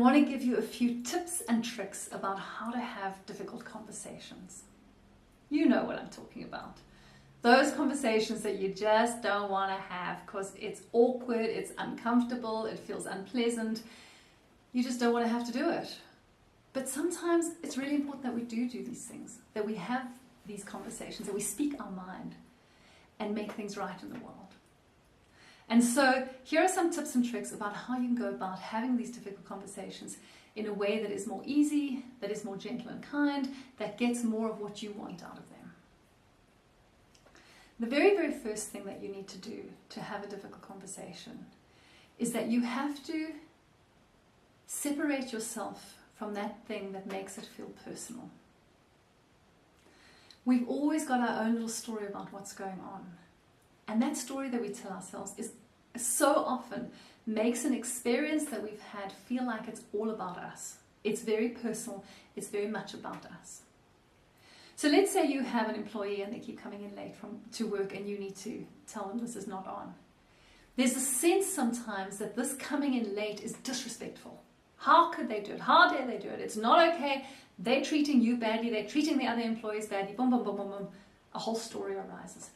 want to give you a few tips and tricks about how to have difficult conversations. You know what I'm talking about. Those conversations that you just don't want to have because it's awkward, it's uncomfortable, it feels unpleasant. You just don't want to have to do it. But sometimes it's really important that we do these things, that we have these conversations, that we speak our mind and make things right in the world. And so here are some tips and tricks about how you can go about having these difficult conversations in a way that is more easy, that is more gentle and kind, that gets more of what you want out of them. The very, very first thing that you need to do to have a difficult conversation is that you have to separate yourself from that thing that makes it feel personal. We've always got our own little story about what's going on. And that story that we tell ourselves is so often makes an experience that we've had feel like it's all about us. It's very personal. It's very much about us. So let's say you have an employee and they keep coming in late to work and you need to tell them this is not on. There's a sense sometimes that this coming in late is disrespectful. How could they do it? How dare they do it? It's not okay. They're treating you badly. They're treating the other employees badly. Boom, boom, boom, boom, boom. A whole story arises.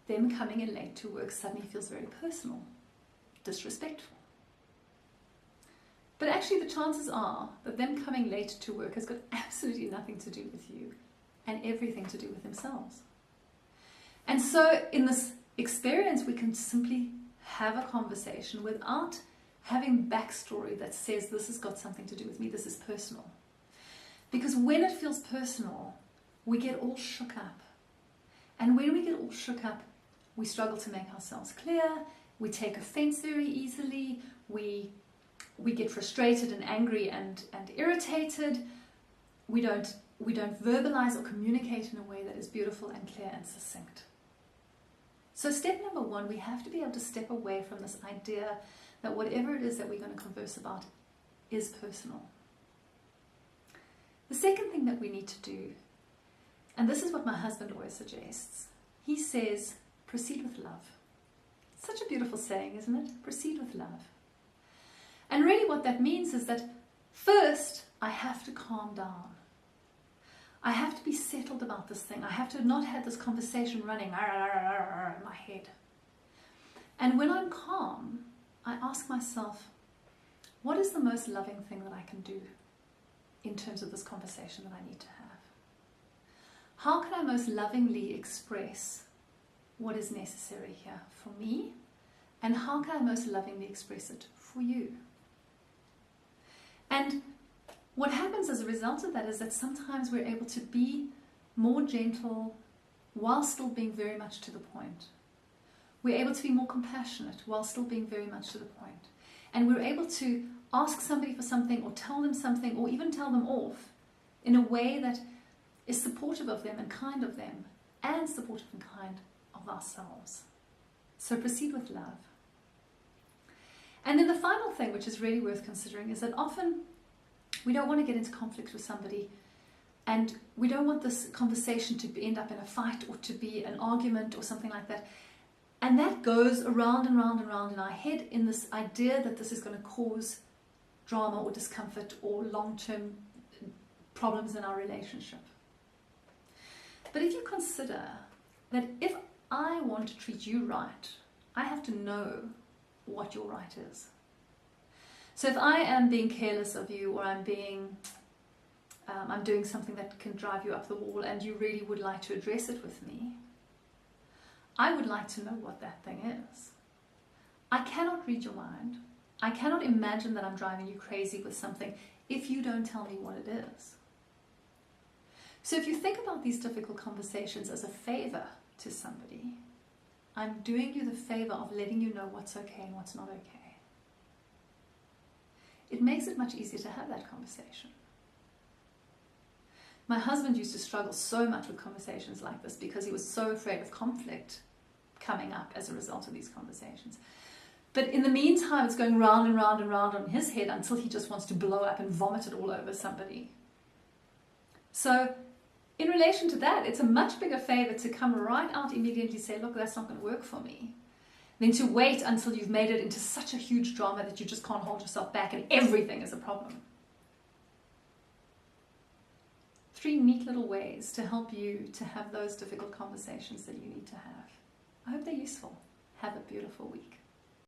Them coming in late to work suddenly feels very personal, disrespectful. But actually the chances are that them coming late to work has got absolutely nothing to do with you and everything to do with themselves. And so in this experience, we can simply have a conversation without having backstory that says this has got something to do with me, this is personal. Because when it feels personal, we get all shook up. And when we get all shook up, we struggle to make ourselves clear, we take offense very easily, we get frustrated and angry and irritated, we don't verbalize or communicate in a way that is beautiful and clear and succinct. So step number one, we have to be able to step away from this idea that whatever it is that we're going to converse about is personal. The second thing that we need to do, and this is what my husband always suggests, he says, proceed with love. It's such a beautiful saying, isn't it? Proceed with love. And really what that means is that first, I have to calm down. I have to be settled about this thing. I have to not have this conversation running in my head. And when I'm calm, I ask myself, what is the most loving thing that I can do in terms of this conversation that I need to have? How can I most lovingly express what is necessary here for me? And how can I most lovingly express it for you? And what happens as a result of that is that sometimes we're able to be more gentle while still being very much to the point. We're able to be more compassionate while still being very much to the point. And we're able to ask somebody for something or tell them something or even tell them off in a way that is supportive of them and kind of them and supportive and kind of ourselves. So proceed with love. And then the final thing, which is really worth considering, is that often we don't want to get into conflict with somebody and we don't want this conversation to end up in a fight or to be an argument or something like that. And that goes around and round and round in our head in this idea that this is going to cause drama or discomfort or long-term problems in our relationship. But if you consider that if I want to treat you right, I have to know what your right is. So if I am being careless of you or I'm doing something that can drive you up the wall and you really would like to address it with me, I would like to know what that thing is. I cannot read your mind. I cannot imagine that I'm driving you crazy with something if you don't tell me what it is. So if you think about these difficult conversations as a favor to somebody, I'm doing you the favor of letting you know what's okay and what's not okay. It makes it much easier to have that conversation. My husband used to struggle so much with conversations like this because he was so afraid of conflict coming up as a result of these conversations. But in the meantime, it's going round and round and round on his head until he just wants to blow up and vomit it all over somebody. So in relation to that, it's a much bigger favor to come right out immediately and say, look, that's not going to work for me, than to wait until you've made it into such a huge drama that you just can't hold yourself back and everything is a problem. 3 neat little ways to help you to have those difficult conversations that you need to have. I hope they're useful. Have a beautiful week.